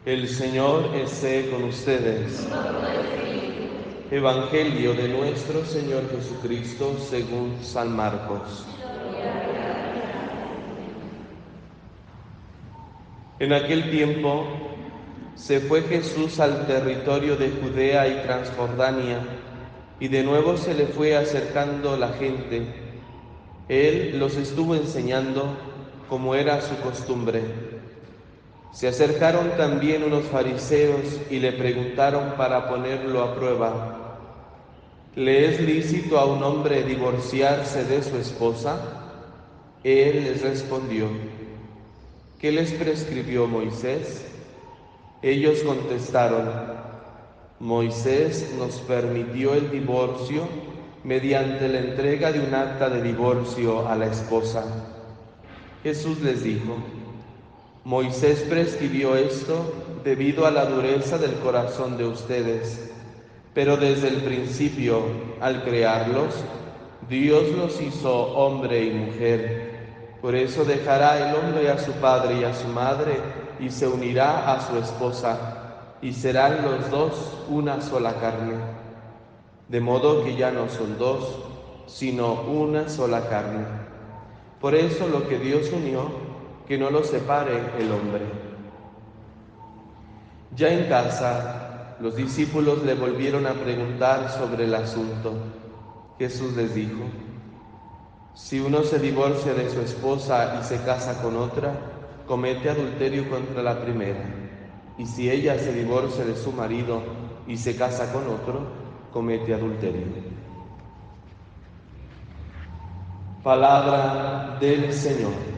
El Señor esté con ustedes. Evangelio de nuestro Señor Jesucristo según San Marcos. En aquel tiempo se fue Jesús al territorio de Judea y Transjordania, y de nuevo se le fue acercando la gente. Él los estuvo enseñando como era su costumbre. Se acercaron también unos fariseos y le preguntaron para ponerlo a prueba: ¿le es lícito a un hombre divorciarse de su esposa? Él les respondió: ¿qué les prescribió Moisés? Ellos contestaron: Moisés nos permitió el divorcio mediante la entrega de un acta de divorcio a la esposa. Jesús les dijo: Moisés prescribió esto debido a la dureza del corazón de ustedes, pero desde el principio, al crearlos, Dios los hizo hombre y mujer. Por eso dejará el hombre a su padre y a su madre y se unirá a su esposa, y serán los dos una sola carne. De modo que ya no son dos, sino una sola carne. Por eso lo que Dios unió, que no lo separe el hombre. Ya en casa, los discípulos le volvieron a preguntar sobre el asunto. Jesús les dijo: si uno se divorcia de su esposa y se casa con otra, comete adulterio contra la primera. Y si ella se divorcia de su marido y se casa con otro, comete adulterio. Palabra del Señor.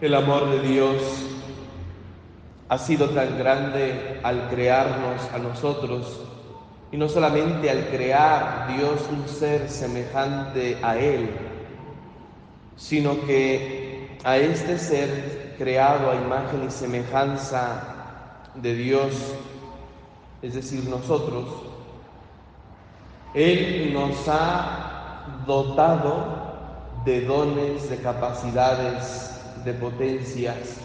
El amor de Dios ha sido tan grande al crearnos a nosotros, y no solamente al crear Dios un ser semejante a Él, sino que a este ser creado a imagen y semejanza de Dios, es decir, nosotros, Él nos ha dotado de dones, de capacidades, de potencias.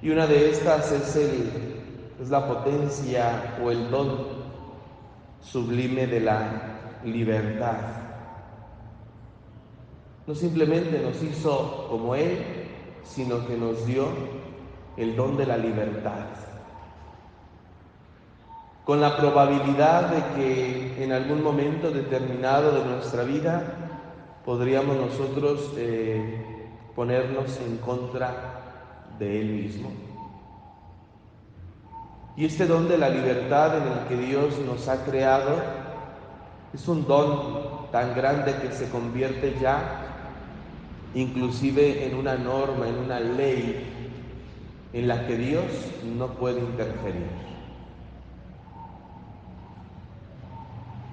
Y una de estas es la potencia o el don sublime de la libertad. No simplemente nos hizo como Él, sino que nos dio el don de la libertad. Con la probabilidad de que en algún momento determinado de nuestra vida podríamos nosotros ponernos en contra de Él mismo. Y este don de la libertad en el que Dios nos ha creado es un don tan grande que se convierte ya inclusive en una norma, en una ley en la que Dios no puede interferir.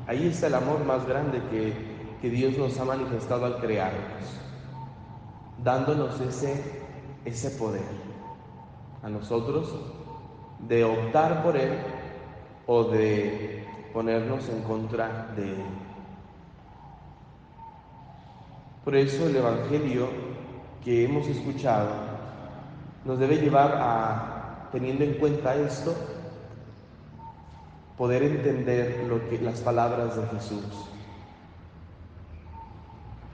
Ahí está el amor más grande que Dios nos ha manifestado al crearnos, dándonos ese poder a nosotros de optar por Él o de ponernos en contra de Él. Por eso el Evangelio que hemos escuchado nos debe llevar a, teniendo en cuenta esto, poder entender las palabras de Jesús.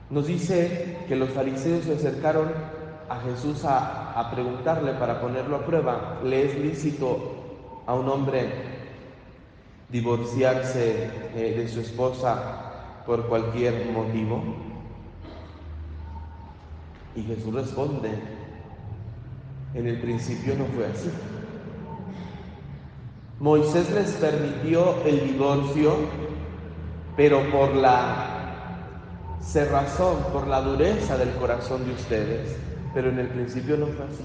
Nos dice que los fariseos se acercaron a Jesús a preguntarle para ponerlo a prueba: ¿le es lícito a un hombre divorciarse de su esposa por cualquier motivo? Y Jesús responde: en el principio no fue así. Moisés les permitió el divorcio, pero por la cerrazón, por la dureza del corazón de ustedes. Pero en el principio no fue así.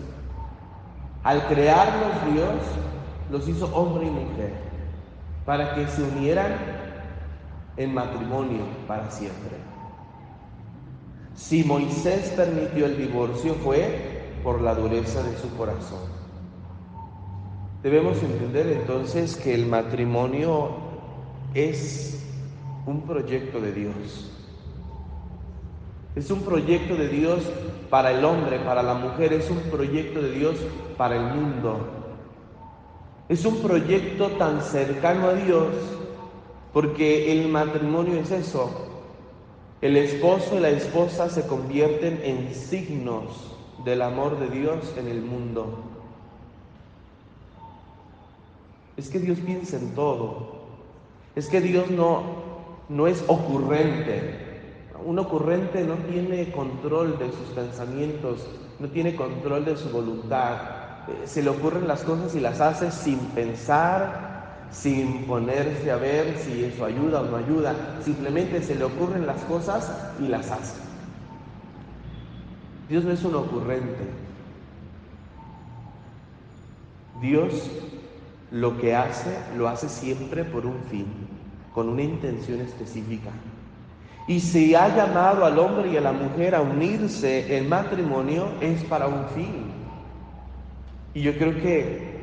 Al crearlos Dios, los hizo hombre y mujer, para que se unieran en matrimonio para siempre. Si Moisés permitió el divorcio, fue por la dureza de su corazón. Debemos entender entonces que el matrimonio es un proyecto de Dios. Es un proyecto de Dios para el hombre, para la mujer, es un proyecto de Dios para el mundo. Es un proyecto tan cercano a Dios porque el matrimonio es eso. El esposo y la esposa se convierten en signos del amor de Dios en el mundo. Es que Dios piensa en todo. Es que Dios no es ocurrente. Un ocurrente no tiene control de sus pensamientos, no tiene control de su voluntad. Se le ocurren las cosas y las hace sin pensar, sin ponerse a ver si eso ayuda o no ayuda. Simplemente se le ocurren las cosas y las hace. Dios no es un ocurrente. Dios lo que hace, lo hace siempre por un fin, con una intención específica. Y si ha llamado al hombre y a la mujer a unirse en matrimonio, es para un fin. Y yo creo que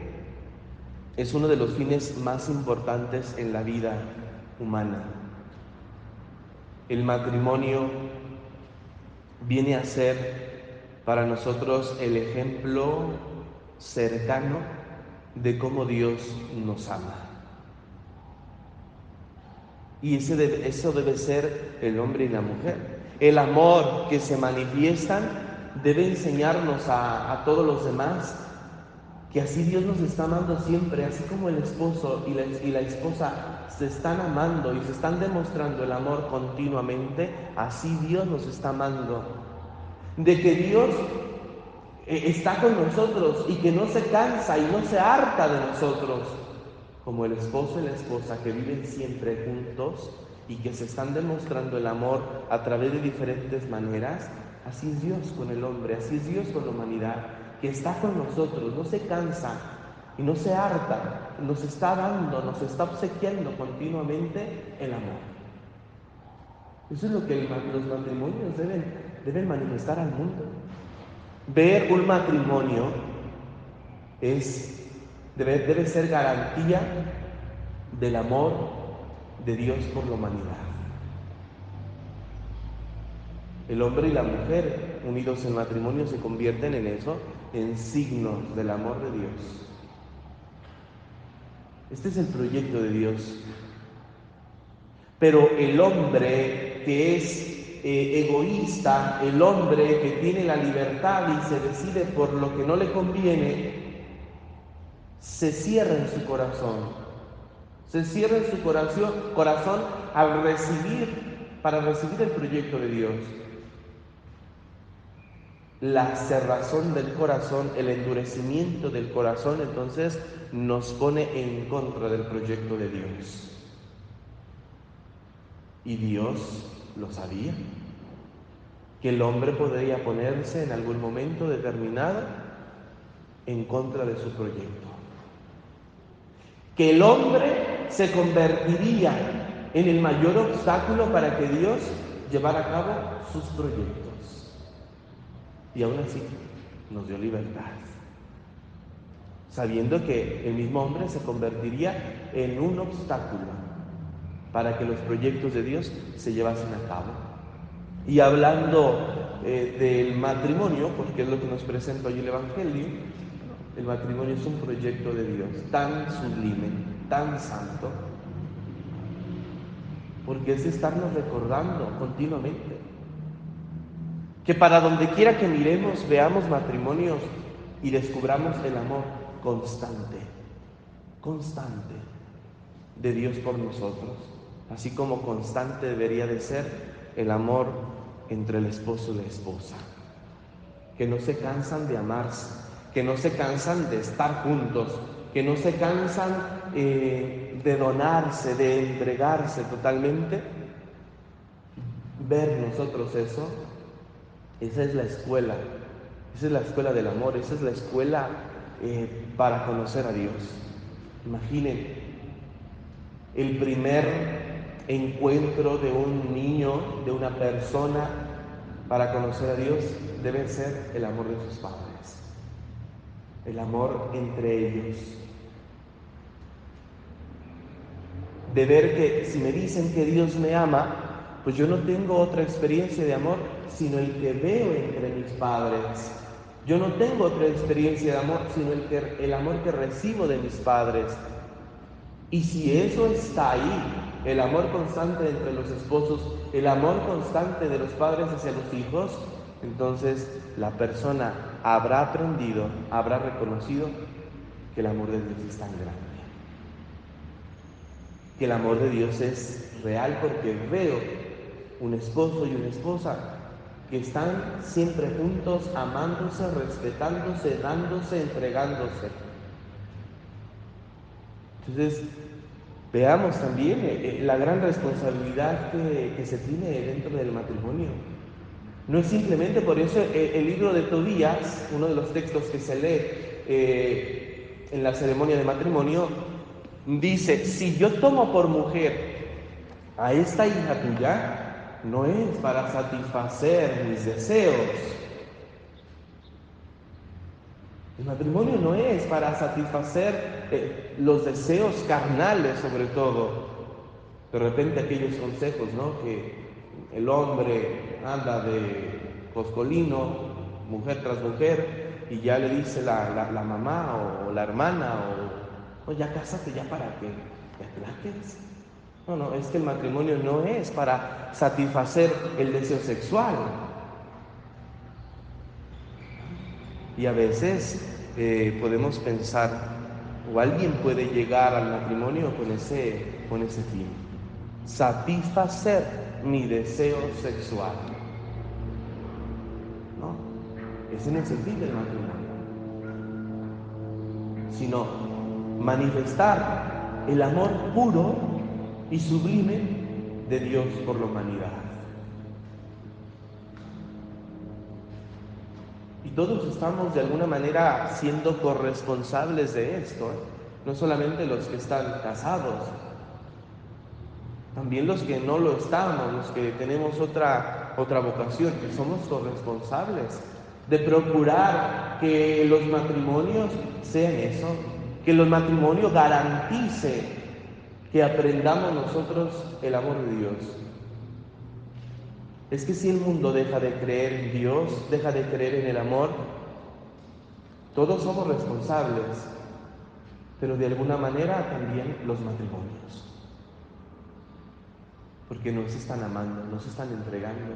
es uno de los fines más importantes en la vida humana. El matrimonio viene a ser para nosotros el ejemplo cercano de cómo Dios nos ama. Y eso debe ser el hombre y la mujer. El amor que se manifiestan debe enseñarnos a todos los demás que así Dios nos está amando siempre, así como el esposo y la esposa se están amando y se están demostrando el amor continuamente, así Dios nos está amando. De que Dios está con nosotros y que no se cansa y no se harta de nosotros, como el esposo y la esposa que viven siempre juntos y que se están demostrando el amor a través de diferentes maneras. Así es Dios con el hombre, así es Dios con la humanidad, que está con nosotros, no se cansa y no se harta, nos está dando, nos está obsequiando continuamente el amor. Eso es lo que los matrimonios deben manifestar al mundo. Ver un matrimonio debe ser garantía del amor de Dios por la humanidad. El hombre y la mujer unidos en matrimonio se convierten en eso, en signos del amor de Dios. Este es el proyecto de Dios. Pero el hombre que es egoísta, el hombre que tiene la libertad y se decide por lo que no le conviene, se cierra en su corazón. Se cierra en su corazón para recibir el proyecto de Dios. La cerrazón del corazón, el endurecimiento del corazón, entonces nos pone en contra del proyecto de Dios. Y Dios lo sabía, que el hombre podría ponerse en algún momento determinado en contra de su proyecto. Que el hombre se convertiría en el mayor obstáculo para que Dios llevara a cabo sus proyectos. Y aún así nos dio libertad, sabiendo que el mismo hombre se convertiría en un obstáculo para que los proyectos de Dios se llevasen a cabo. Y hablando del matrimonio, porque es lo que nos presenta hoy el Evangelio, el matrimonio es un proyecto de Dios tan sublime, tan santo, porque es estarnos recordando continuamente que para donde quiera que miremos, veamos matrimonios y descubramos el amor constante de Dios por nosotros, así como constante debería de ser el amor entre el esposo y la esposa, que no se cansan de amarse, que no se cansan de estar juntos, que no se cansan de donarse, de entregarse totalmente. Ver nosotros eso, esa es la escuela del amor, esa es la escuela para conocer a Dios. Imaginen, el primer encuentro de un niño, de una persona, para conocer a Dios, debe ser el amor de sus padres, el amor entre ellos. de ver que si me dicen que Dios me ama, pues yo no tengo otra experiencia de amor sino el que veo entre mis padres. Yo no tengo otra experiencia de amor sino el amor que recibo de mis padres. Y si eso está ahí, el amor constante entre los esposos, el amor constante de los padres hacia los hijos, entonces la persona habrá aprendido, habrá reconocido que el amor de Dios es tan grande. Que el amor de Dios es real porque veo un esposo y una esposa que están siempre juntos, amándose, respetándose, dándose, entregándose. Entonces, veamos también la gran responsabilidad que se tiene dentro del matrimonio. No es simplemente por eso el libro de Tobías, uno de los textos que se lee en la ceremonia de matrimonio, dice, si yo tomo por mujer a esta hija tuya, no es para satisfacer mis deseos. El matrimonio no es para satisfacer los deseos carnales, sobre todo. De repente aquellos consejos, ¿no? Que el hombre anda de coscolino, mujer tras mujer, y ya le dice la mamá o la hermana, o ya cásate ya para que te aplaques. No, es que el matrimonio no es para satisfacer el deseo sexual. Y a veces podemos pensar, o alguien puede llegar al matrimonio con ese fin, satisfacer mi deseo sexual. No, ese no es el fin del matrimonio, sino manifestar el amor puro y sublime de Dios por la humanidad. Y todos estamos de alguna manera siendo corresponsables de esto, no solamente los que están casados, también los que no lo estamos, los que tenemos otra vocación, que somos corresponsables de procurar que los matrimonios sean eso, que los matrimonios garanticen que aprendamos nosotros el amor de Dios. Es que si el mundo deja de creer en Dios, deja de creer en el amor, todos somos responsables, pero de alguna manera también los matrimonios. Porque nos están amando, nos están entregando.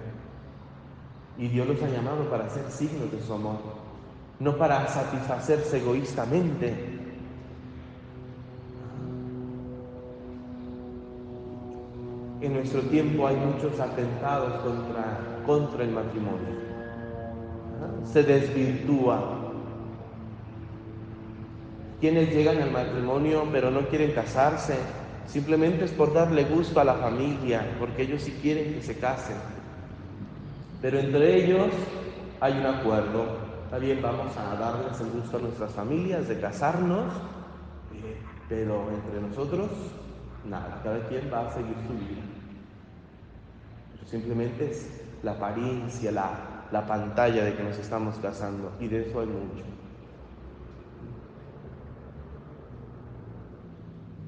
Y Dios los ha llamado para ser signos de su amor, no para satisfacerse egoístamente. En nuestro tiempo hay muchos atentados contra el matrimonio. Se desvirtúa. Quienes llegan al matrimonio pero no quieren casarse, simplemente es por darle gusto a la familia, porque ellos sí quieren que se casen. Pero entre ellos hay un acuerdo. Está bien, vamos a darles el gusto a nuestras familias de casarnos, pero entre nosotros, nada, cada quien va a seguir su vida. Pero simplemente es la apariencia, la pantalla de que nos estamos casando, y de eso hay mucho.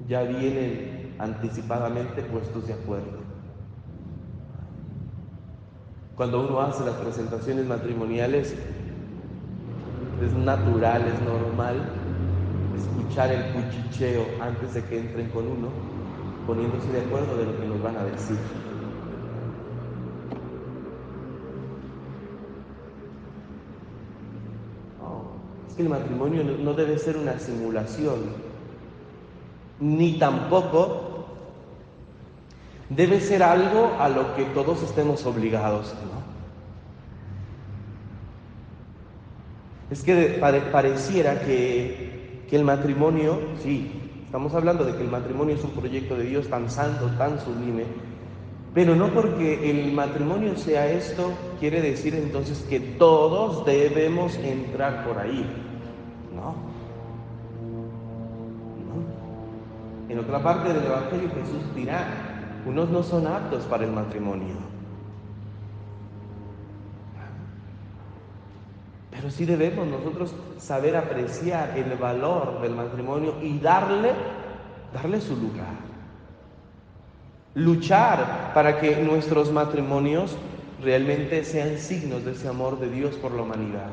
Ya vienen anticipadamente puestos de acuerdo. Cuando uno hace las presentaciones matrimoniales, es natural, es normal escuchar el cuchicheo antes de que entren con uno, poniéndose de acuerdo de lo que nos van a decir. Es que el matrimonio no debe ser una simulación, ni tampoco debe ser algo a lo que todos estemos obligados, ¿no? Es que pareciera que el matrimonio, sí, estamos hablando de que el matrimonio es un proyecto de Dios tan santo, tan sublime, pero no porque el matrimonio sea esto, quiere decir entonces que todos debemos entrar por ahí. No. En otra parte del Evangelio Jesús dirá, unos no son aptos para el matrimonio. Pero sí debemos nosotros saber apreciar el valor del matrimonio y darle su lugar. luchar para que nuestros matrimonios realmente sean signos de ese amor de Dios por la humanidad.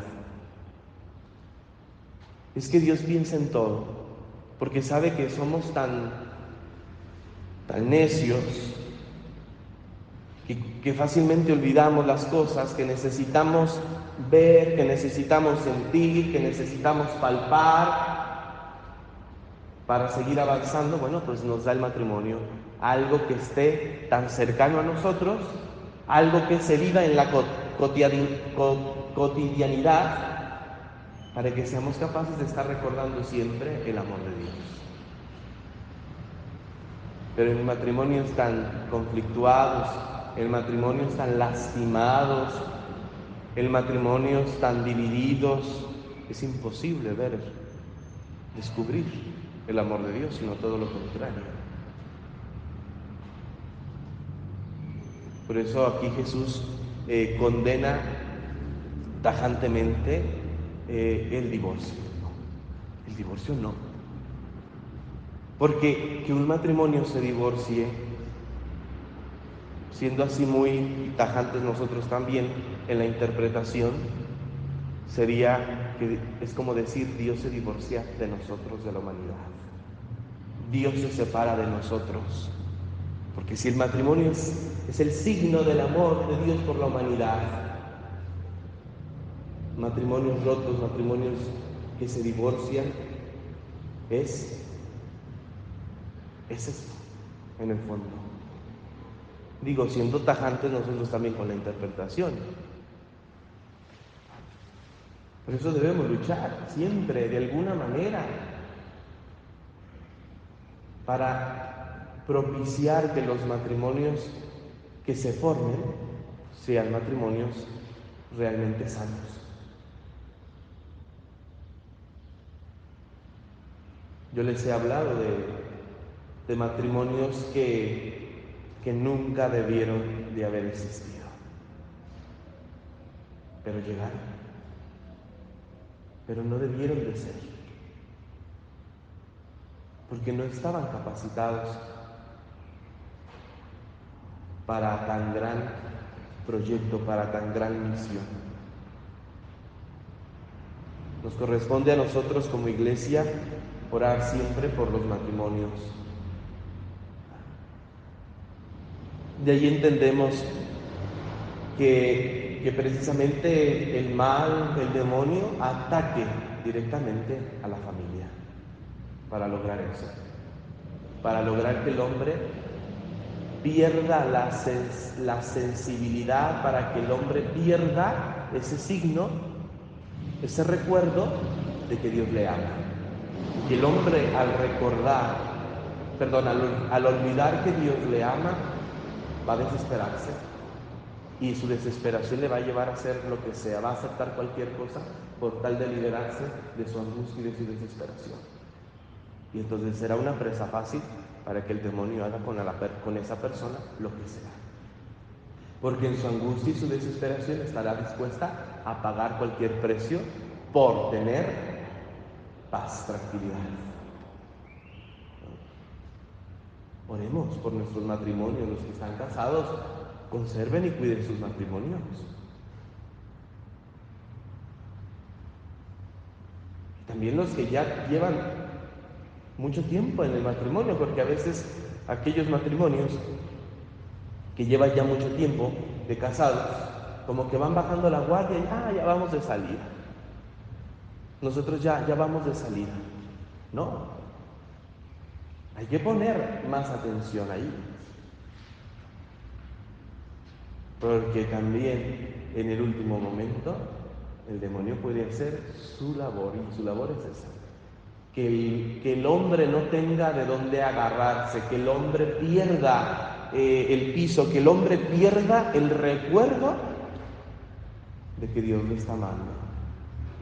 Es que Dios piensa en todo, porque sabe que somos tan necios, que fácilmente olvidamos las cosas, que necesitamos ver, que necesitamos sentir, que necesitamos palpar para seguir avanzando. Bueno, pues nos da el matrimonio, algo que esté tan cercano a nosotros, algo que se viva en la cotidianidad, para que seamos capaces de estar recordando siempre el amor de Dios. Pero en matrimonios tan conflictuados, en matrimonios tan lastimados, en matrimonios tan divididos, es imposible descubrir el amor de Dios, sino todo lo contrario. Por eso aquí Jesús condena tajantemente el divorcio. El divorcio no. Porque que un matrimonio se divorcie, siendo así muy tajantes nosotros también en la interpretación, sería que es como decir: Dios se divorcia de nosotros, de la humanidad. Dios se separa de nosotros. Porque si el matrimonio es el signo del amor de Dios por la humanidad, matrimonios rotos, matrimonios que se divorcian, es esto, en el fondo. Digo, siendo tajantes nosotros también con la interpretación. Por eso debemos luchar siempre, de alguna manera, para propiciar que los matrimonios que se formen sean matrimonios realmente sanos. Yo les he hablado de matrimonios que nunca debieron de haber existido, pero llegaron, pero no debieron de ser, porque no estaban capacitados para tan gran proyecto, para tan gran misión. Nos corresponde a nosotros como iglesia orar siempre por los matrimonios. De ahí entendemos que precisamente el mal, el demonio, ataque directamente a la familia para lograr eso, para lograr que el hombre pierda la sensibilidad, para que el hombre pierda ese signo, ese recuerdo de que Dios le ama. Y el hombre al olvidar que Dios le ama, va a desesperarse, y su desesperación le va a llevar a hacer lo que sea, va a aceptar cualquier cosa por tal de liberarse de su angustia y de su desesperación. Y entonces será una presa fácil para que el demonio haga con esa persona lo que sea. Porque en su angustia y su desesperación estará dispuesta a pagar cualquier precio por tener paz, tranquilidad. Oremos por nuestros matrimonios, los que están casados, conserven y cuiden sus matrimonios. También los que ya llevan mucho tiempo en el matrimonio, porque a veces aquellos matrimonios que llevan ya mucho tiempo de casados, como que van bajando la guardia y ya vamos de salida. Nosotros ya vamos de salida. No, hay que poner más atención ahí. Porque también en el último momento el demonio puede hacer su labor, y su labor es esa: que el hombre no tenga de dónde agarrarse, que el hombre pierda el piso, que el hombre pierda el recuerdo de que Dios le está amando.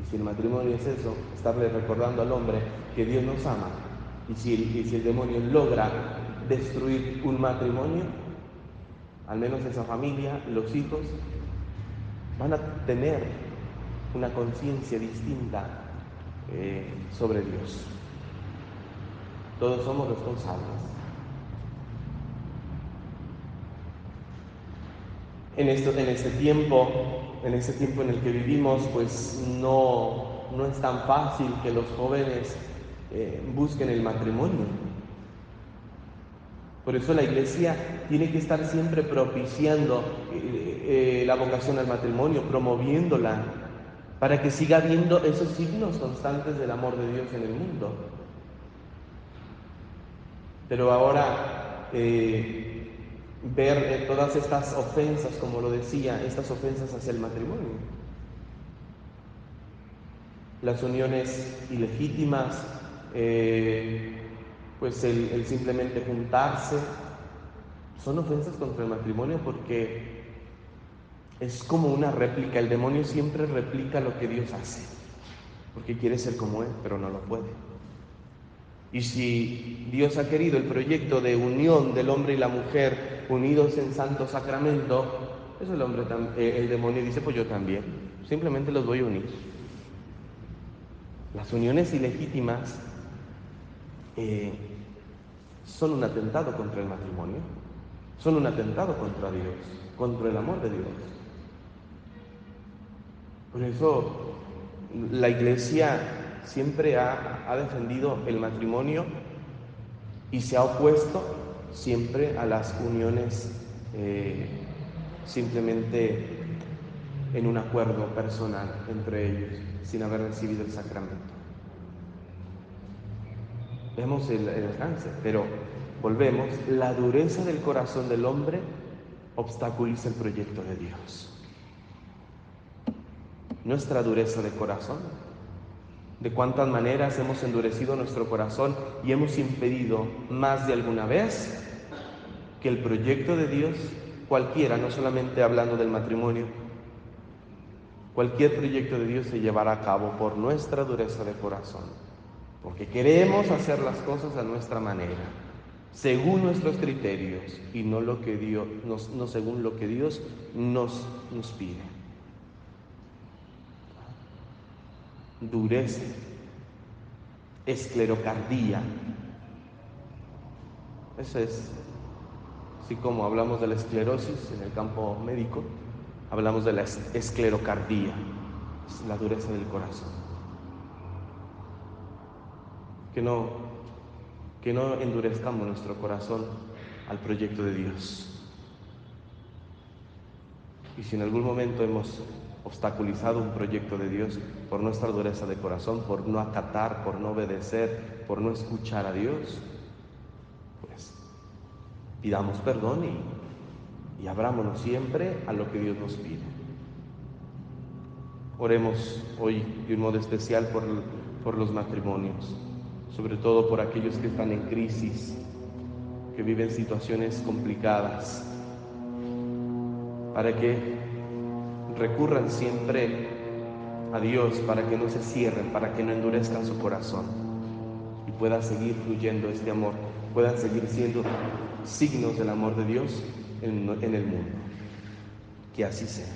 Y si el matrimonio es eso, estarle recordando al hombre que Dios nos ama, y si el demonio logra destruir un matrimonio, al menos esa familia, los hijos, van a tener una conciencia distinta sobre Dios. Todos somos responsables. En este tiempo en el que vivimos, pues no es tan fácil que los jóvenes busquen el matrimonio. Por eso la Iglesia tiene que estar siempre propiciando la vocación al matrimonio, promoviéndola, para que siga habiendo esos signos constantes del amor de Dios en el mundo. Pero ahora ver todas estas ofensas, como lo decía, estas ofensas hacia el matrimonio, las uniones ilegítimas, pues el simplemente juntarse, son ofensas contra el matrimonio porque es como una réplica. El demonio siempre replica lo que Dios hace, porque quiere ser como Él, pero no lo puede. Y si Dios ha querido el proyecto de unión del hombre y la mujer unidos en santo sacramento, pues el demonio dice, pues yo también, simplemente los voy a unir. Las uniones ilegítimas son un atentado contra el matrimonio, son un atentado contra Dios, contra el amor de Dios. Por eso la Iglesia siempre ha defendido el matrimonio y se ha opuesto siempre a las uniones simplemente en un acuerdo personal entre ellos, sin haber recibido el sacramento. Vemos el alcance, pero volvemos, la dureza del corazón del hombre obstaculiza el proyecto de Dios. Nuestra dureza de corazón, de cuántas maneras hemos endurecido nuestro corazón y hemos impedido más de alguna vez que el proyecto de Dios, cualquiera, no solamente hablando del matrimonio, cualquier proyecto de Dios se llevará a cabo por nuestra dureza de corazón, porque queremos hacer las cosas a nuestra manera, según nuestros criterios y no según lo que Dios nos pide. Dureza, esclerocardía. Eso es, así como hablamos de la esclerosis en el campo médico, hablamos de la esclerocardía, es la dureza del corazón. Que no endurezcamos nuestro corazón al proyecto de Dios. Y si en algún momento hemos obstaculizado un proyecto de Dios por nuestra dureza de corazón, por no acatar, por no obedecer, por no escuchar a Dios, pues pidamos perdón y abrámonos siempre a lo que Dios nos pide. Oremos hoy de un modo especial por los matrimonios, sobre todo por aquellos que están en crisis, que viven situaciones complicadas, para que recurran siempre a Dios, para que no se cierren, para que no endurezcan su corazón y pueda seguir fluyendo este amor, puedan seguir siendo signos del amor de Dios en el mundo. Que así sea.